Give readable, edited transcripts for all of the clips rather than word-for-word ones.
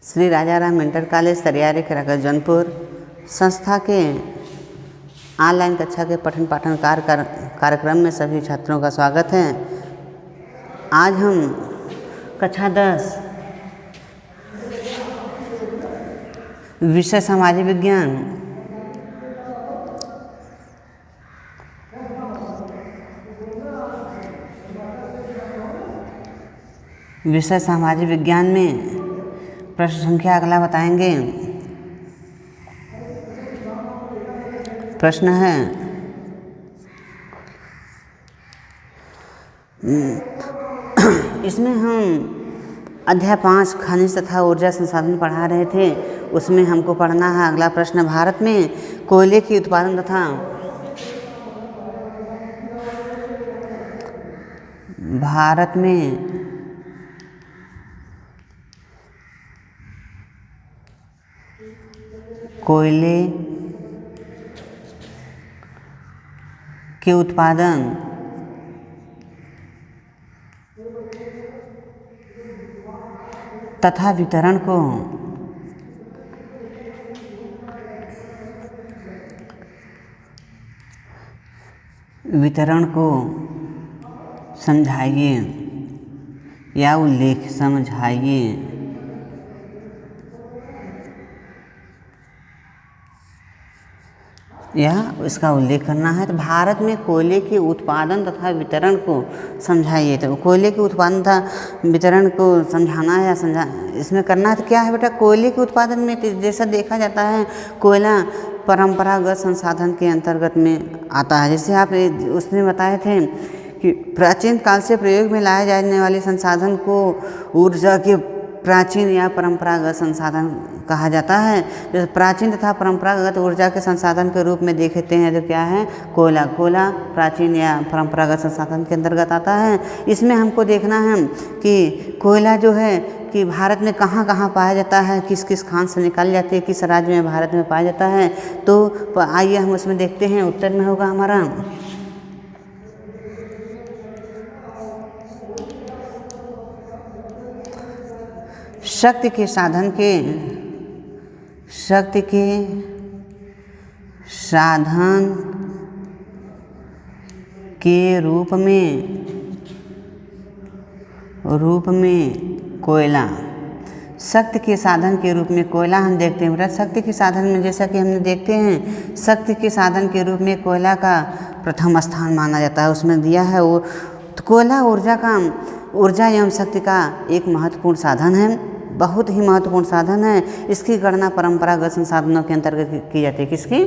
Shri Rajaram inter college सरियारी Khairagarh Jaunpur संस्था के online कक्षा के पठन पाठन कार्यक्रम में सभी छात्रों का स्वागत है। आज हम कक्षा 10 विषय सामाजिक विज्ञान में प्रश्न संख्या अगला बताएंगे। प्रश्न है इसमें हम अध्याय 5 खनिज तथा ऊर्जा संसाधन पढ़ा रहे थे, उसमें हमको पढ़ना है अगला प्रश्न। भारत में कोयले की उत्पादन तथा कोयले के उत्पादन तथा वितरण को समझाइए या उल्लेख समझाइए। यह इसका उल्लेख करना है। तो भारत में कोयले के उत्पादन तथा वितरण को समझाइए। तो कोयले के उत्पादन तथा वितरण को समझाना है या इसमें करना है। तो क्या है बेटा, कोयले के उत्पादन में जैसा देखा जाता है कोयला परंपरागत संसाधन के अंतर्गत में आता है। जैसे आप उसने बताए थे कि प्राचीन काल से प्रयोग में लाए जाने वाले संसाधन को ऊर्जा के प्राचीन या परंपरागत संसाधन कहा जाता है। जैसे प्राचीन तथा परंपरागत ऊर्जा के संसाधन के रूप में देखते हैं तो क्या है, कोयला प्राचीन या परंपरागत संसाधन के अंतर्गत आता है। इसमें हमको देखना है कि कोयला जो है कि भारत में कहाँ कहाँ पाया जाता है, किस किस खान से निकाल जाती है, किस राज्य में भारत में पाया जाता है। तो आइए हम उसमें देखते हैं। उत्तर में होगा हमारा शक्ति के साधन के रूप में कोयला। शक्ति के साधन के रूप में कोयला हम देखते हैं। बेटा शक्ति के साधन में जैसा कि हमने देखते हैं, शक्ति के साधन के रूप में कोयला का प्रथम स्थान माना जाता है। उसमें दिया है वो तो कोयला ऊर्जा एवं शक्ति का एक महत्वपूर्ण साधन है, बहुत ही महत्वपूर्ण साधन है। इसकी गणना परंपरागत संसाधनों के अंतर्गत की जाती है। किसकी?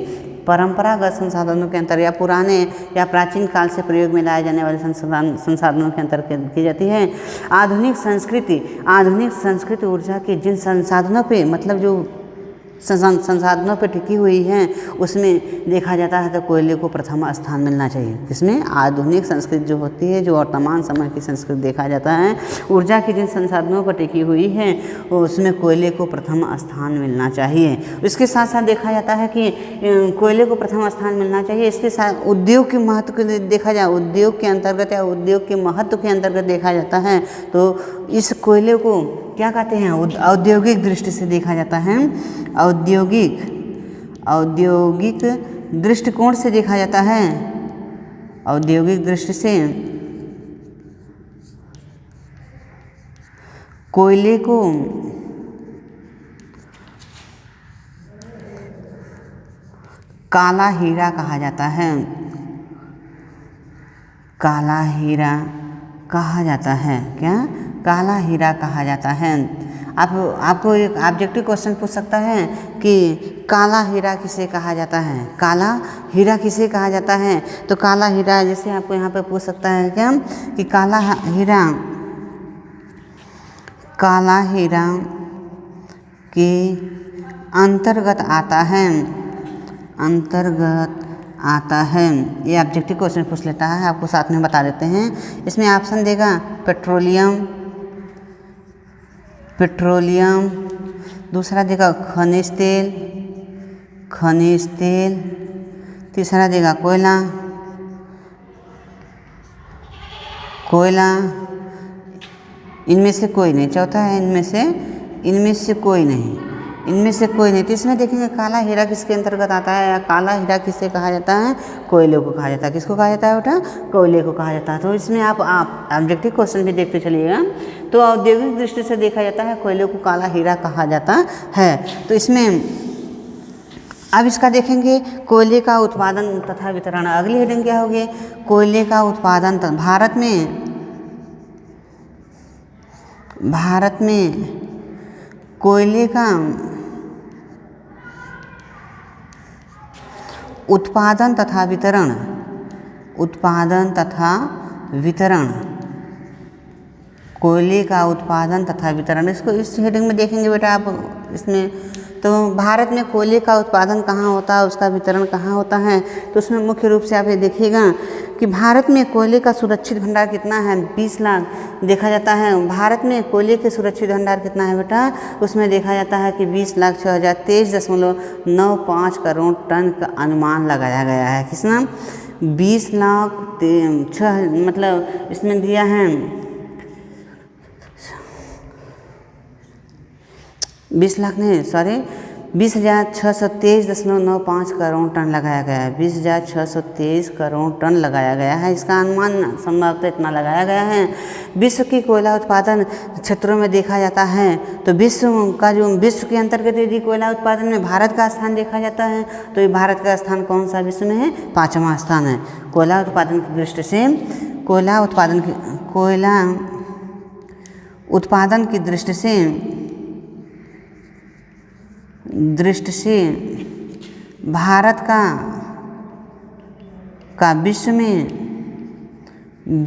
परंपरागत संसाधनों के अंतर्गत या पुराने या प्राचीन काल से प्रयोग में लाए जाने वाले संसाधनों के अंतर्गत की जाती है। आधुनिक संस्कृति ऊर्जा के जिन संसाधनों पे मतलब जो संसाधनों पर टिकी हुई हैं उसमें देखा जाता है तो कोयले को प्रथम स्थान मिलना चाहिए। किसमें? आधुनिक संस्कृति जो होती है, जो वर्तमान समय की संस्कृति देखा जाता है, ऊर्जा की जिन संसाधनों पर टिकी हुई है उसमें कोयले को प्रथम स्थान मिलना चाहिए। इसके साथ साथ देखा जाता है कि कोयले को प्रथम स्थान मिलना चाहिए। इसके साथ उद्योग के महत्व को देखा जाए, उद्योग के अंतर्गत या उद्योग के महत्व के अंतर्गत देखा जाता है तो इस कोयले को क्या कहते हैं, औद्योगिक दृष्टि से देखा जाता है। औद्योगिक दृष्टिकोण से देखा जाता है। औद्योगिक दृष्टि से कोयले को काला हीरा कहा जाता है। काला हीरा कहा जाता है। क्या? काला हीरा कहा जाता है। आपको एक ऑब्जेक्टिव क्वेश्चन पूछ सकता है कि काला हीरा किसे कहा जाता है, काला हीरा किसे कहा जाता है। तो काला हीरा जैसे आपको यहाँ पे पूछ सकता है क्या कि काला हीरा के अंतर्गत आता है। ये ऑब्जेक्टिव क्वेश्चन पूछ लेता है, आपको साथ में बता देते हैं। इसमें ऑप्शन देगा पेट्रोलियम, दूसरा देगा खनिज तेल, तीसरा देगा कोयला, इनमें से कोई नहीं। चौथा है इनमें से इनमें से कोई नहीं, इनमें से कोई नहीं। तो इसमें देखेंगे काला हीरा किसके अंतर्गत आता है, या काला हीरा किसे कहा जाता है, कोयले को कहा जाता है। किसको कहा जाता है बेटा, कोयले को कहा जाता है। तो इसमें आप ऑब्जेक्टिव क्वेश्चन भी देखते चलिएगा। तो औद्योगिक दृष्टि से देखा जाता है कोयले को काला हीरा कहा जाता है। तो इसमें अब इसका देखेंगे कोयले का उत्पादन तथा वितरण। अगली हेडिंग क्या होगी, कोयले का उत्पादन। भारत में कोयले का उत्पादन तथा वितरण, उत्पादन तथा वितरण, कोयले का उत्पादन तथा वितरण। इसको इस हेडिंग में देखेंगे बेटा आप इसमें। तो भारत में कोयले का उत्पादन कहाँ होता है, उसका वितरण कहाँ होता है। तो उसमें मुख्य रूप से आप ये देखिएगा कि भारत में कोयले का सुरक्षित भंडार कितना है, 20 लाख देखा जाता है। भारत में कोयले के सुरक्षित भंडार कितना है बेटा, उसमें देखा जाता है कि 20,06,23.95 करोड़ टन का अनुमान लगाया गया है। कितना, 20 लाख मतलब इसमें दिया है 20,623.95 करोड़ टन लगाया गया है। 20,623 करोड़ टन लगाया गया है। इसका अनुमान संभवतः इतना लगाया गया है। विश्व की कोयला उत्पादन क्षेत्रों में देखा जाता है तो विश्व के अंतर्गत यदि कोयला उत्पादन में भारत का स्थान देखा जाता है तो ये भारत का स्थान कौन सा विश्व में है, 5वां स्थान है। कोयला उत्पादन की दृष्टि से कोयला उत्पादन की दृष्टि से भारत का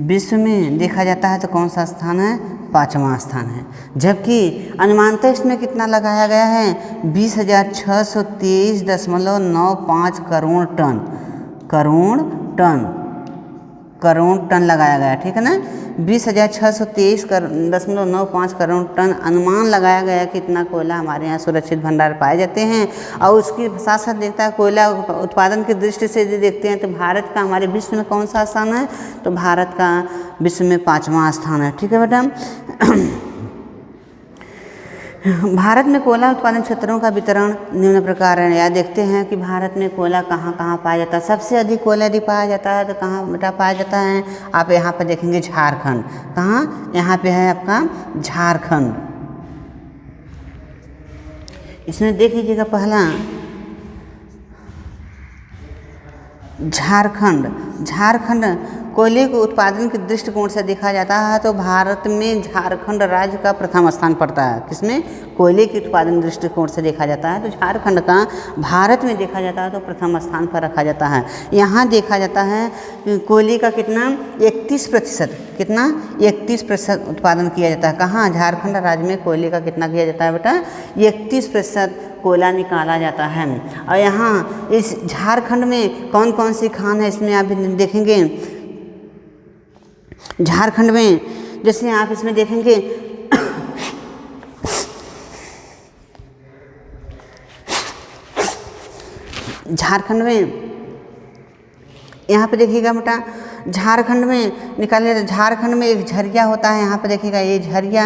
विश्व में देखा जाता है तो कौन सा स्थान है, 5वां स्थान है। जबकि अनुमानतः इसमें कितना लगाया गया है, 20,623.95 करोड़ टन लगाया गया, ठीक है ना। 20,623.95 करोड़ टन अनुमान लगाया गया कि इतना कोयला हमारे यहाँ सुरक्षित भंडार पाए जाते हैं। और उसके साथ साथ देखता है कोयला उत्पादन की दृष्टि से यदि देखते हैं तो भारत का हमारे विश्व में कौन सा स्थान है, तो भारत का विश्व में 5वां स्थान है, ठीक है बेटा। भारत में कोयला उत्पादन क्षेत्रों का वितरण निम्न प्रकार है। या देखते हैं कि भारत में कोयला कहाँ कहाँ पाया जाता है। सबसे अधिक कोयला यदि पाया जाता है तो कहाँ बेटा पाया जाता है, आप यहाँ पर देखेंगे झारखंड। कहाँ, यहाँ पे है आपका झारखंड। इसमें देख लीजिएगा पहला झारखंड कोयले के उत्पादन के दृष्टिकोण से देखा जाता है तो भारत में झारखंड राज्य का प्रथम स्थान पड़ता है। किसमें, कोयले के उत्पादन दृष्टिकोण से देखा जाता है तो झारखंड का भारत में देखा जाता है तो प्रथम स्थान पर रखा जाता है। यहाँ देखा जाता है कोयले का कितना, 31%, कितना 31% उत्पादन किया जाता है। कहाँ, झारखंड राज्य में कोयले का कितना किया जाता है बेटा, 31% कोयला निकाला जाता है। और यहाँ इस झारखंड में कौन कौन सी खान है इसमें आप देखेंगे। झारखंड में जैसे आप इसमें देखेंगे झारखंड में, यहाँ पे देखिएगा बेटा झारखंड में निकाले, झारखंड में एक झरिया होता है। यहाँ पे देखिएगा ये झरिया,